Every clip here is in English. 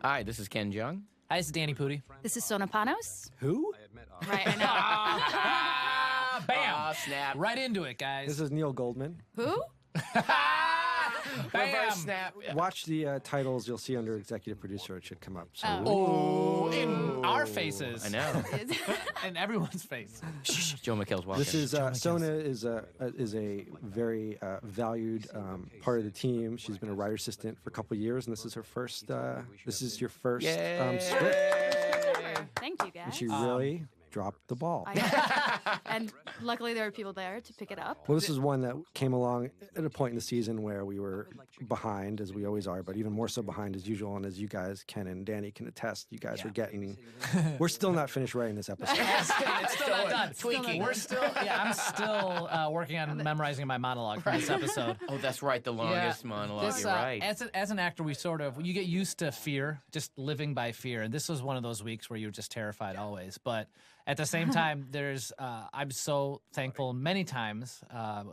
Hi, this is Ken Jeong. Hi, this is Danny Pudi. This is Sona Panos. Who? Right, I Bam! Oh, snap. Right into it, guys. This is Neil Goldman. know. Who? Bam! Reverse snap. Watch the titles you'll see under executive producer. It should come up. So Oh, in our faces. I know. In everyone's face. Joe McHale's walking. this is Sona is a very valued part of the team. She's been a writer assistant for a couple of years, and this is her first. This is your first script. Thank you, And guys. she really dropped the ball. And luckily there were people there to pick it up. Well, this is one that came along at a point in the season where we were behind, as we always are, but even more so behind as usual. And as you guys, Ken and Danny, can attest, you guys are getting. We're still not finished writing this episode. It's still not done. Tweaking. We're still, I'm still working on memorizing my monologue for this episode. Oh, that's right. The longest monologue. This, You're right. As an actor, you get used to fear, just living by fear. And this was one of those weeks where you're just terrified always. But at the same time, I'm so thankful many times.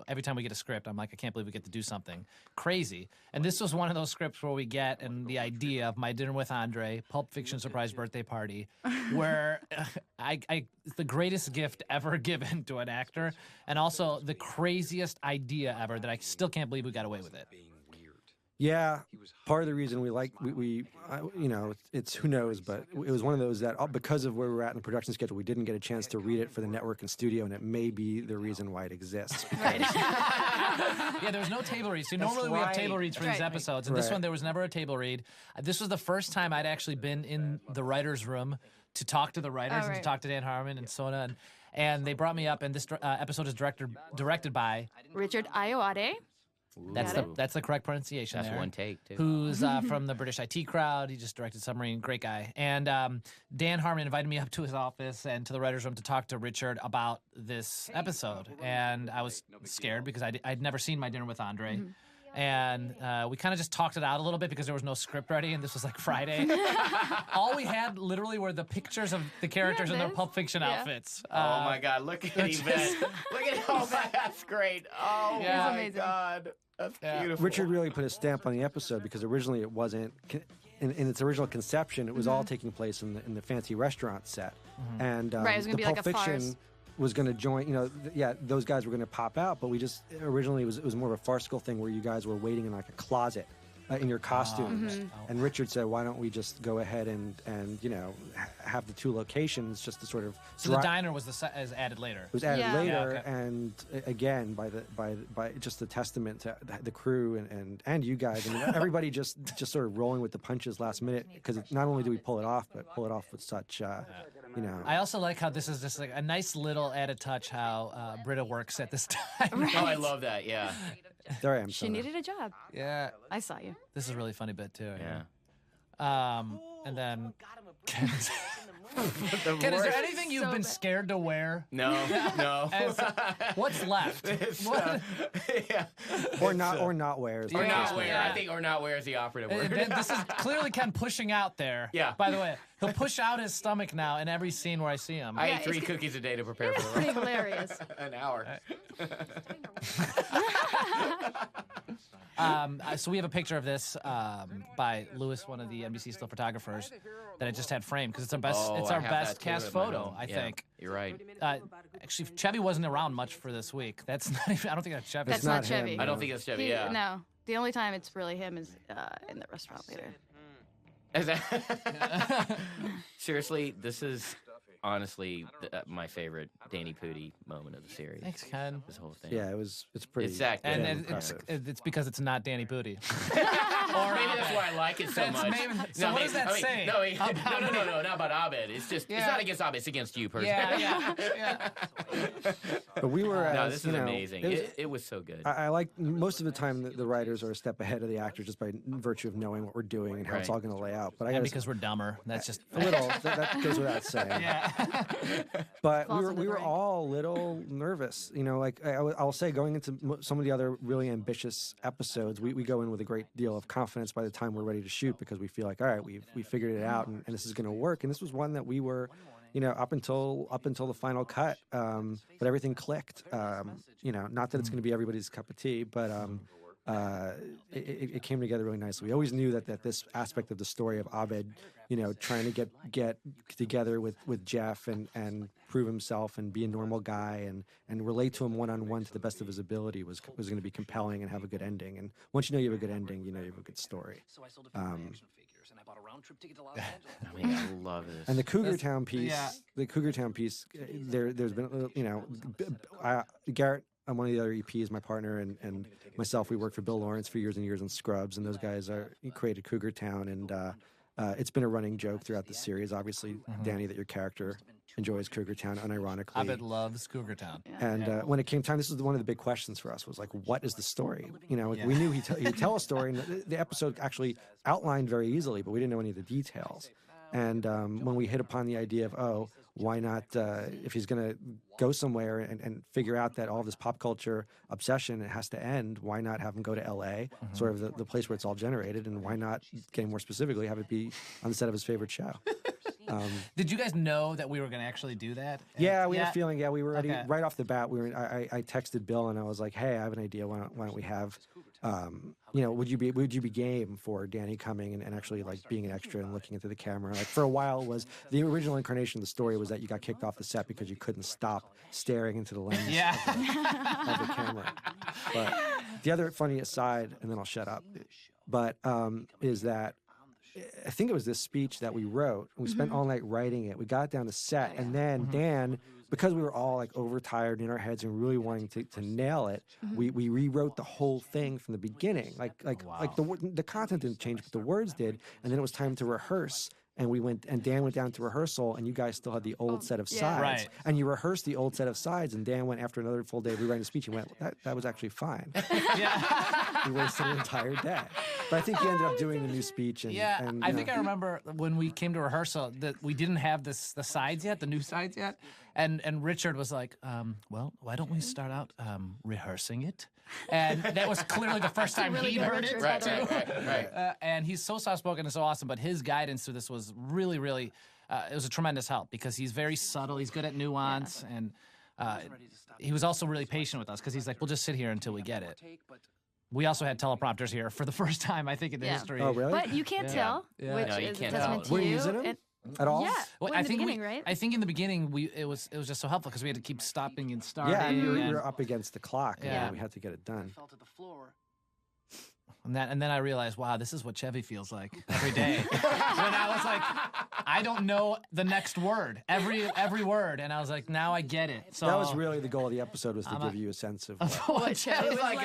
Every time we get a script, I'm like, I can't believe we get to do something crazy. And this was one of those scripts where we get and the idea of My Dinner with Andre, Pulp Fiction surprise birthday party, where it's the greatest gift ever given to an actor, and also the craziest idea ever that I still can't believe we got away with it. Yeah, part of the reason it's who knows, but it was one of those that because of where we were at in the production schedule, we didn't get a chance to read it for the network and studio, and it may be the reason why it exists. Yeah, there was no table read. So normally we have table reads for these episodes, and this one there was never a table read. This was the first time I'd actually been in the writers' room to talk to the writers and to talk to Dan Harmon and Sona, and they brought me up. And this episode is directed by Richard Ayoade. That's the correct pronunciation. That's there. one take, too. Who's from the British IT crowd. He just directed Submarine. Great guy. And Dan Harmon invited me up to his office and to the writer's room to talk to Richard about this episode. And I was scared because I'd never seen My Dinner with Andre. Mm-hmm. And we kind of just talked it out a little bit because there was no script ready, and this was like Friday. All we had literally were the pictures of the characters in their Pulp Fiction outfits. Oh my God! Look at Yvette. Look at that's great. Oh my amazing. God, that's beautiful. Richard really put a stamp on the episode because originally it wasn't. In its original conception, it was all taking place in the fancy restaurant set, and It was the gonna be Pulp like a Fiction farce. was going to join. Those guys were going to pop out, but we just originally it was more of a farcical thing where you guys were waiting in like a closet in your costumes, and Richard said, "Why don't we just go ahead and have the two locations just to sort of." So the diner was is added later. It was added Yeah. later, Yeah, okay. and again by just the testament to the crew and you guys. I mean, everybody just sort of rolling with the punches last minute because not only do we pull it off, but pull it off with such I also like how this is just like a nice little added touch how Britta works at this time. Oh, I love that. Yeah. There I am. She Sona. needed a job. Yeah. I saw you. This is a really funny bit too. Yeah. And then Ken, Ken, is there anything you've been scared to wear? No. What's left? Yeah. or not wear. Or not wear. I think or not wear is the operative word. This is clearly Ken pushing out there. Yeah. By the way, he'll push out his stomach now in every scene where I see him. I ate 3 cookies a day to prepare for the Pretty hilarious. an hour. So we have a picture of this by Lewis, one of the NBC still photographers, that I just had framed because it's our best. Oh, it's I our have best that too cast at my photo, home. I Yeah, think. You're right. Actually, Chevy wasn't around much for this week. That's not even. I don't think that's Chevy. That's not not Chevy. him. I don't think it's Chevy. He- Yeah. No. The only time it's really him is in the restaurant later. Is that- Seriously, this is honestly my favorite Danny Pudi moment of the series. Thanks, Ken. This whole thing. Yeah, it's pretty. It's that good. And Yeah, it's because it's not Danny Pudi. Or maybe that's why I like it so That's much. maybe- so what does that say No, about no, not about Abed. It's just it's not against Abed. It's against you personally. Yeah. But we were. No, as, this you is know, amazing. It was so good. I like most of the time the writers are a step ahead of the actors just by virtue of knowing what we're doing and how it's Right. all going to lay out. But I And got because we're dumber. That's just. a little that goes without saying. Yeah. But Falls we in the were drink. all a little nervous. Like I'll say, going into some of the other really ambitious episodes, we go in with a great deal of confidence by the time we're ready to shoot because we feel like, all right, we figured it out and this is going to work. And this was one that we were, up until the final cut, but everything clicked. Not that it's going to be everybody's cup of tea, but it came together really nicely. We always knew that this aspect of the story of Abed, trying to get together with Jeff and prove himself and be a normal guy and relate to him one-on-one to the best of his ability was going to be compelling and have a good ending. And once you know you have a good ending, you know you have a good story. I mean, I love this. And the Cougar Town piece, there's been, Garrett, one of the other EPs, my partner, and myself, we worked for Bill Lawrence for years and years on Scrubs, and those guys created Cougar Town, and it's been a running joke throughout the series. Obviously, Danny, that your character enjoys Cougar Town unironically. Abed loves Cougar Town. And when it came time, this was one of the big questions for us, was like, what is the story? We knew he'd tell a story, and the episode actually outlined very easily, but we didn't know any of the details. And when we hit upon the idea of, why not, if he's going to go somewhere and figure out that all of this pop culture obsession, it has to end, why not have him go to L.A., sort of the place where it's all generated, and why not, getting more specifically, have it be on the set of his favorite show? Did you guys know that we were going to actually do that? Yeah, we had a feeling. Yeah, we were ready right off the bat. I texted Bill and I was like, "Hey, I have an idea. Why don't we have, would you be game for Danny coming and actually like being an extra and looking into the camera? Like for a while, it was the original incarnation of the story was that you got kicked off the set because you couldn't stop staring into the lens of the camera. But the other funny aside, and then I'll shut up, but is that I think it was this speech that we wrote. We spent all night writing it. We got down to set, and then Dan, because we were all like overtired in our heads and really wanting to nail it, we rewrote the whole thing from the beginning. Like the content didn't change, but the words did. And then it was time to rehearse. And Dan went down to rehearsal, and you guys still had the old set of sides. Right. And you rehearsed the old set of sides, and Dan went after another full day of rewriting the speech and went, that was actually fine. We wasted an entire day. But I think he ended up doing the new speech. And, I think I remember when we came to rehearsal that we didn't have the sides yet, the new sides yet. And Richard was like, well, why don't we start out rehearsing it? And that was clearly the first time really he'd good heard it. Richard. Right. And he's so soft-spoken and so awesome, but his guidance through this was really, really, it was a tremendous help because he's very subtle. He's good at nuance. And he was also really patient with us because he's like, we'll just sit here until we get it. We also had teleprompters here for the first time, I think, in the history. Oh, really? But you can't tell, which No, you is a can't testament tell. to Were you you. using them? At all? Yeah, Well, in the beginning, right? I think in the beginning it was just so helpful because we had to keep stopping and starting. Yeah, you and, were up against the clock, Yeah. and we had to get it done. and then I realized, wow, this is what Chevy feels like every day. When I was like, I don't know the next word, every word, and I was like, now I get it. So That was really the goal of the episode, was to give you a sense of what Chevy was like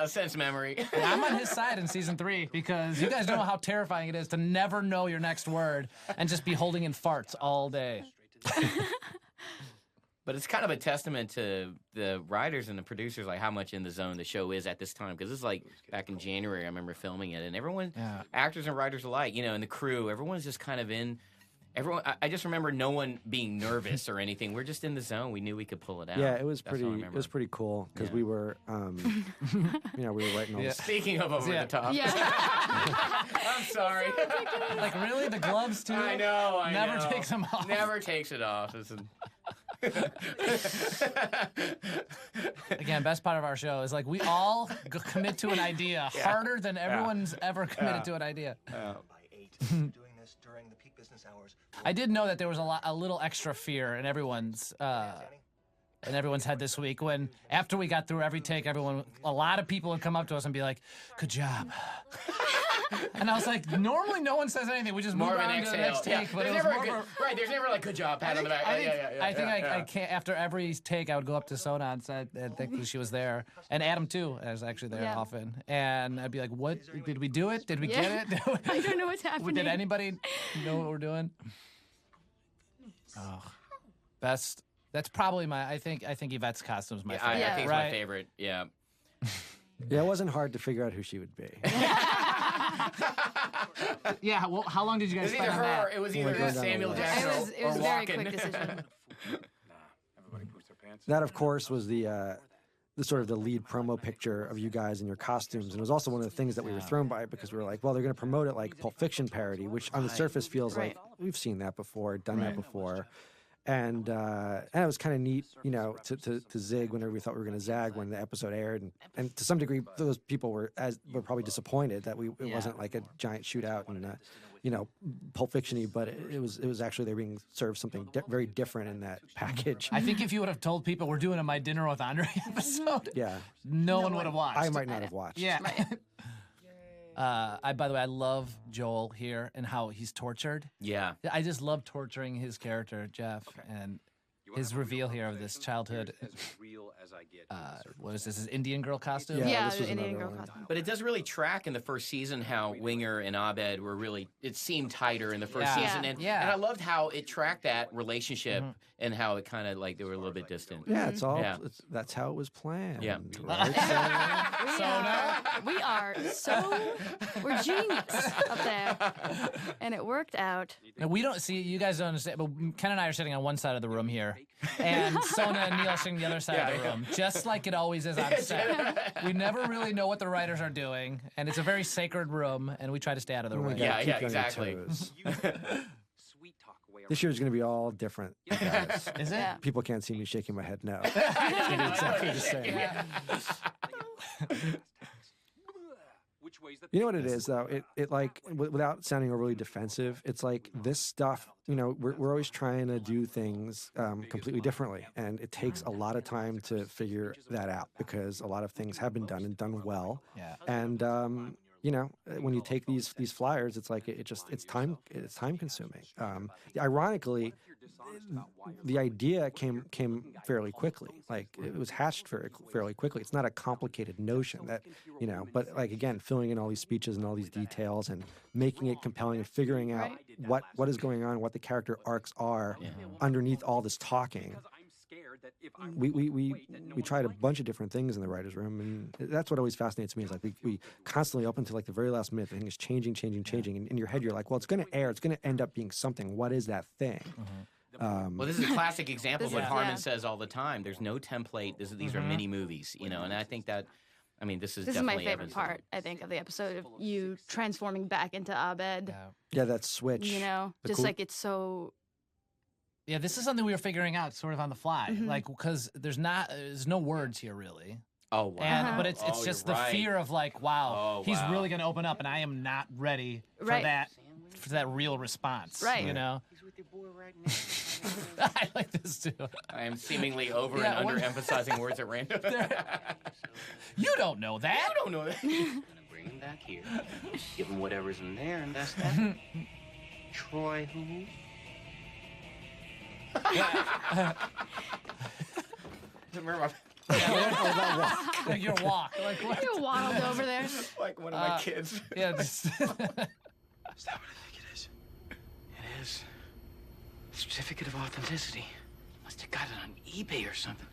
a sense memory. I'm on his side in season 3 because you guys know how terrifying it is to never know your next word and just be holding in farts all day. But it's kind of a testament to the writers and the producers, like how much in the zone the show is at this time. Because it's like back in January, I remember filming it, and everyone, actors and writers alike, and the crew, everyone's just kind of in. Everyone, I just remember no one being nervous or anything. We're just in the zone. We knew we could pull it out. Yeah, it was That's what I pretty. It remember. was pretty cool because we were, we were writing all this. Speaking of over the top. Yeah. I'm sorry. Like really, the gloves too. I know. Never takes them off. Never takes it off. Again, best part of our show is like we all commit to an idea harder than everyone's ever committed to an idea. I did know that there was a little extra fear in everyone's head this week when after we got through every take, a lot of people would come up to us and be like, "Good job." And I was like, normally no one says anything. We just move More of an on to the exhale. next take. But There's it was never more a good, right. There's never like good job, pat on the back. I think I can't. After every take, I would go up to Sona and say, and thankfully she was there, and Adam too, was actually there often. And I'd be like, "What did we do it? Did we get it? I don't know what's happening. Did anybody know what we're doing?" Oh, best. That's probably my. I think Yvette's costume is my favorite. I think it's right? my favorite. Yeah. Yeah, it wasn't hard to figure out who she would be. Yeah. Well, how long did you It guys was spend either on her, that? it was We're either going down the Samuel list. Jackson It was or a very Walken. quick decision. That, of course, was the sort of the lead promo picture of you guys in your costumes, and it was also one of the things that we were thrown by because we were like, well, they're going to promote it like Pulp Fiction parody, which on the surface feels like we've seen that before, done that before. And it was kind of neat, you know, to zig whenever we thought we were going to zag when the episode aired, and to some degree, those people were probably disappointed that it wasn't like a giant shootout and you know, Pulp Fiction-y, but it was actually they're being served something very different in that package. I think if you would have told people we're doing a My Dinner with Andre episode, Yeah, no one would have watched. I might not have watched. Yeah. By the way, I love Joel here and how he's tortured. Yeah. I just love torturing his character, Jeff, and his reveal here of this childhood. What is this? His Indian girl costume? Yeah, this was the Indian another girl one. costume. But it does really track in the first season how Winger and Abed were really, it seemed tighter in the first Yeah. season. And, Yeah. and I loved how it tracked that relationship and how it kind of like they were a little bit distant. Yeah, it's all. Yeah. That's how it was planned. Yeah. Right? We are we're genius up there, and it worked out. Now, we don't see, you guys don't understand, but Ken and I are sitting on one side of the room here, and Sona and Neil are sitting on the other side of the room, just like it always is on set. We never really know what the writers are doing, and it's a very sacred room, and we try to stay out of the way. Yeah, Keep you on your exactly. toes. This year is going to be all different, guys. Is it? Yeah. People can't see me shaking my head no. Exactly the same. You know what it is, though? It like, without sounding overly defensive, it's like this stuff, you know, we're always trying to do things completely differently. And it takes a lot of time to figure that out because a lot of things have been done and done well. Yeah. And, you know, when you take these flyers, it's like it's time consuming. Ironically, the idea came fairly quickly. Like it was hatched fairly quickly. It's not a complicated notion that, you know, but like again, filling in all these speeches and all these details and making it compelling and figuring out what is going on, what the character arcs are underneath all this talking. We tried a bunch of different things in the writer's room, and that's what always fascinates me is like we constantly up until like the very last minute, the thing is changing, and in your head you're like, well, it's going to air, it's going to end up being something. What is that thing? Well, this is a classic example of what Yeah. Harmon says all the time. There's no template. These are mini movies, you know, and I think that, I mean, this is This is my definitely favorite evidence of part, I think, of the episode of you transforming back into Abed. Yeah, that switch. You know, The just cool- like it's so. Yeah, this is something we were figuring out sort of on the fly. Like, because there's no words here really. Oh, wow. And, but it's Oh, just the you're right. fear of like, wow, Oh, he's wow. really going to open up, and I am not ready for Right. that real response. Right. You know. He's with your boy right now. I like this too. I am seemingly over Yeah, and what- underemphasizing words at random. You don't know that. I don't know that. Bring him back here. Give him whatever's in there, and that's that. Troy, who? Remember Like your walk. Like what? You waddled over there. like one of my kids. Yeah. Just Is that what I think it is? It is. Certificate of authenticity. Must have got it on eBay or something.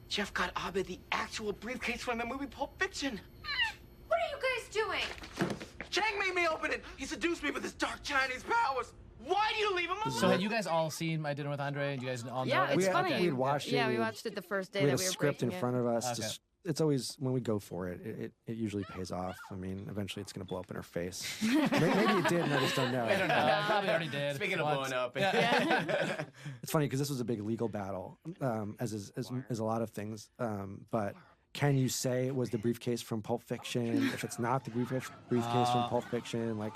Jeff got Abed the actual briefcase from the movie Pulp Fiction. What are you guys doing? Chang made me open it. He seduced me with his dark Chinese powers. Why do you leave him alone? So had you guys all seen My Dinner with Andre? And you guys all know Yeah, it? it's We had- funny. we'd watched it, Yeah, we we'd- watched it the first day We that had a we were script in breaking front of us. Okay. Just, it's always when we go for it, it usually pays off. I mean, eventually it's going to blow up in our face. Maybe it did, and I just don't know. I don't know. I probably already did. Speaking of once. blowing up. It's funny because this was a big legal battle, as a lot of things. But can you say it was the briefcase from Pulp Fiction? If it's not the briefcase from Pulp Fiction, like,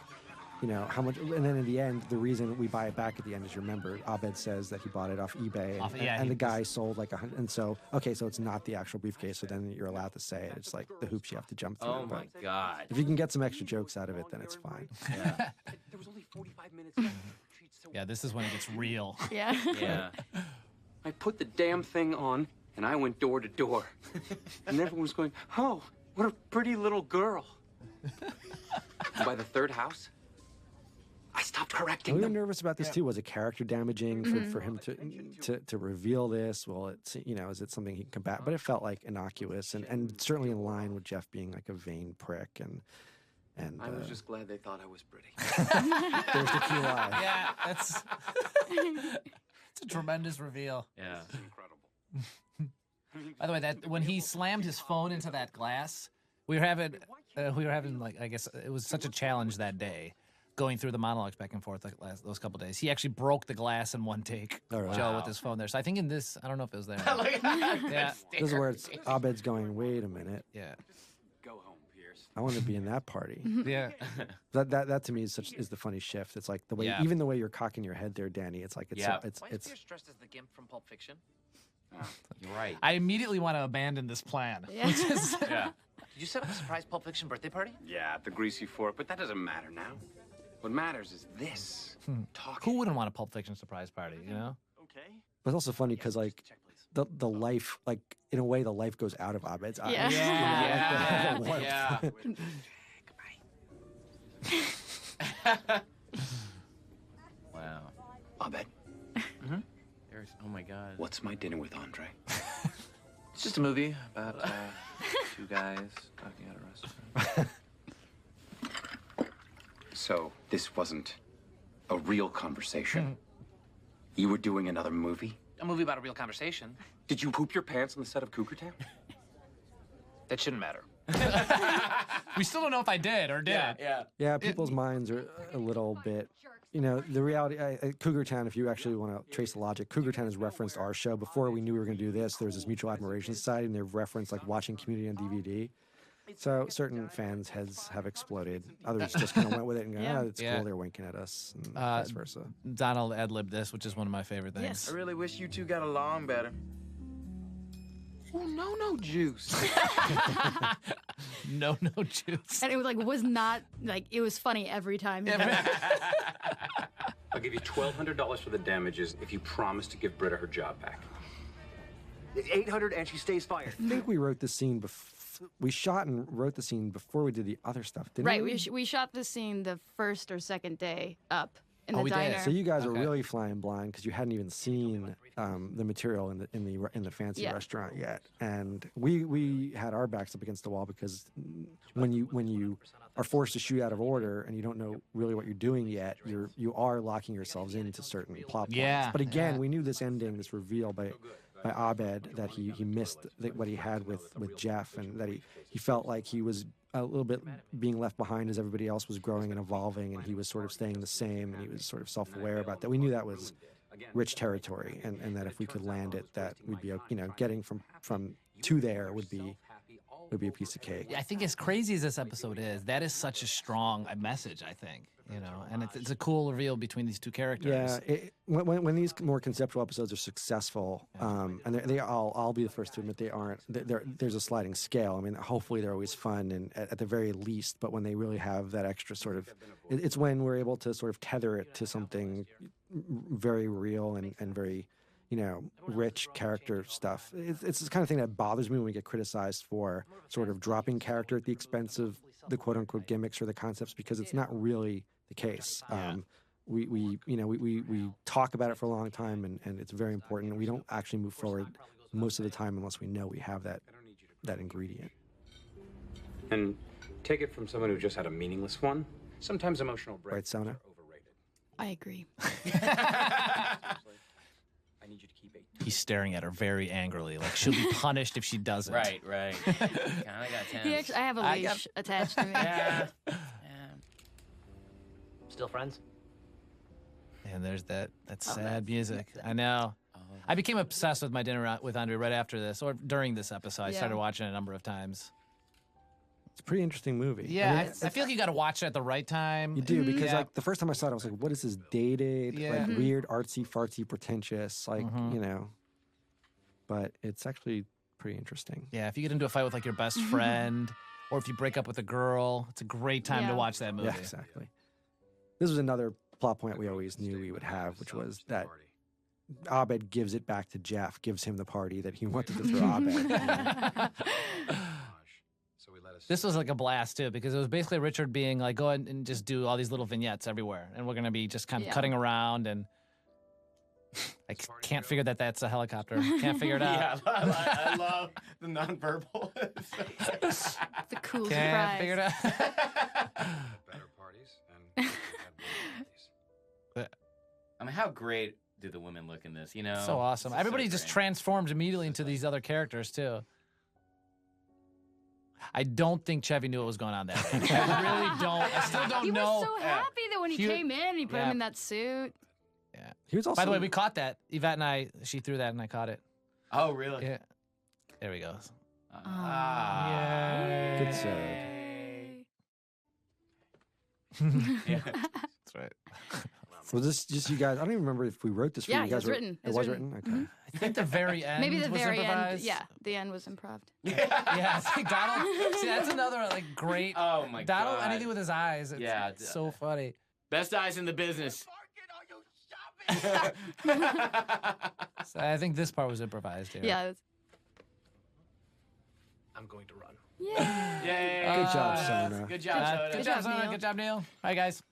you know, how much? And then in the end, the reason we buy it back at the end is, you remember, Abed says that he bought it off eBay, and the guy sold like 100. And so, okay, so it's not the actual briefcase. So then you're allowed to say it. It's like the hoops you have to jump through. Oh my but God. if you can get some extra jokes out of it, then it's fine. Yeah. There was only 45 minutes left. Yeah, this is when it gets real. Yeah. Yeah. I put the damn thing on, and I went door to door. And everyone was going, oh, what a pretty little girl. And by the third house, I stopped correcting We were them. nervous about this too. Was it character damaging for him to reveal this? Well, it's, you know, is it something he can combat? But it felt like innocuous and certainly in line with Jeff being like a vain prick and I was just glad they thought I was pretty. there's the key line. Yeah, that's it's a tremendous reveal. Yeah. By the way, that when he slammed his phone into that glass, we were having like, I guess it was such a challenge that day. going through the monologues back and forth like those couple days. He actually broke the glass in one take, Oh, Joe, wow. with his phone there. So I think in this, I don't know if it was there. Yeah. This is where it's Abed's going, wait a minute. Yeah. Go home, Pierce. I want to be in that party. Yeah. That to me is the funny shift. It's like the way, Yeah. even the way you're cocking your head there, Danny. It's like, Yeah. Why is Pierce dressed as the Gimp from Pulp Fiction? You're right. I immediately want to abandon this plan. Yeah. Which is, Yeah. Did you set up a surprise Pulp Fiction birthday party? Yeah, at the Greasy Fork, but that doesn't matter now. What matters is this. Talking. who wouldn't want a Pulp Fiction surprise party, you know? Okay. But it's also funny because like the life, like in a way, the life goes out of Abed's eyes. Yeah. Yeah. You know, like, Yeah. Wow. Abed, There's, oh my God. what's my dinner with Andre? It's just a movie about two guys talking at a restaurant. So this wasn't a real conversation. You were doing another movie? A movie about a real conversation. Did you poop your pants on the set of Cougar Town? That shouldn't matter. We still don't know if I did or did. Yeah. Yeah, people's minds are a little bit, you know, the reality, Cougar Town, if you actually want to trace the logic, Cougar Town has referenced our show. Before we knew we were going to do this, there was this Mutual Admiration Society, and they've referenced, like, watching Community on DVD. So certain fans' heads have exploded. Others just kind of went with it and go, Yeah. oh, it's Yeah. cool, they're winking at us, and vice versa. Donald ad-libbed this, which is one of my favorite things. Yes. I really wish you two got along better. Oh, no juice. No juice. And it was like was not like it was funny every time. I'll give you $1,200 for the damages if you promise to give Britta her job back. 800 and she stays fired. I think we wrote the scene we shot and wrote the scene before we did the other stuff, didn't Right. we? We shot the scene the first or second day up in the we did. diner. So you guys were Okay. really flying blind because you hadn't even seen the material in the fancy Yeah. restaurant yet, and we had our backs up against the wall because when you are forced to shoot out of order and you don't know really what you're doing yet, you are locking yourselves into certain plot points. Yeah, But again, yeah. we knew this ending, this reveal by Abed, that he missed what he had with Jeff, and that he felt like he was a little bit being left behind as everybody else was growing and evolving, and he was sort of staying the same, and he was sort of self-aware about that. We knew that was rich territory, and that if we could land it, that we'd be, getting from to there would be a piece of cake. I think as crazy as this episode is, that is such a strong message, I think, and it's a cool reveal between these two characters. Yeah, when these more conceptual episodes are successful, and I'll be the first to admit they aren't. There's a sliding scale. I mean, hopefully they're always fun, and at the very least. But when they really have that extra sort of, it's when we're able to sort of tether it to something very real and very, rich character stuff. It's the kind of thing that bothers me when we get criticized for sort of dropping character at the expense of the quote unquote gimmicks or the concepts, because it's not really the case. We talk about it for a long time, and it's very important. We don't actually move forward most of the time unless we know we have that ingredient. And take it from someone who just had a meaningless one. Sometimes emotional breaks Right, Sona? are overrated. I agree. I need you to keep He's staring at her very angrily, like she'll be punished if she doesn't. Right. Kind of got tense. I have a leash attached to me. Yeah. Still friends? And there's that sad music. I know. I became obsessed with My Dinner with Andre right after this, or during this episode. I started watching it a number of times. It's a pretty interesting movie. Yeah, I feel like you got to watch it at the right time. You do, because Yeah. like the first time I saw it, I was like, "What is this dated, Yeah. like weird, artsy, fartsy, pretentious, like But it's actually pretty interesting. Yeah, if you get into a fight with like your best friend, or if you break up with a girl, it's a great time to Yeah. watch that movie. Yeah, exactly. This was another plot point we always knew we would have, which was that Abed gives it back to Jeff, gives him the party that he wanted to throw Abed. This was like a blast too, because it was basically Richard being like, go ahead and just do all these little vignettes everywhere, and we're gonna be just kind of cutting around, and I can't figure that that's a helicopter. Can't figure it out. Yeah, I love the nonverbal. It's a cool Can't surprise. figure it out. better parties and had parties. I mean, how great do the women look in this? So awesome. This is Everybody so just great. transformed immediately into these other characters too. I don't think Chevy knew what was going on there. I really don't. I still don't He know. was so happy that when he came in, he put him Yeah. in that suit. Yeah. He was also. By the way, we caught that. Yvette and I, she threw that and I caught it. Oh, really? Yeah. There we go. Ah. Good save. Yeah. That's right. Was this just you guys? I don't even remember if we wrote this for Yeah, you guys. it was written. It was written. Okay. I think the very end Maybe the was very improvised. end. Yeah, the end was improv. Yeah, I think Donald. See, that's another like great. Oh my Donald, God. anything with his eyes. It's, Yeah, it's so funny. Best eyes in the business. So I think this part was improvised here. Yeah. I'm going to run. Yeah. Yay. Good job, Sona. Good job, Soda. Good job, Sona. Good job, Neil. All right, guys.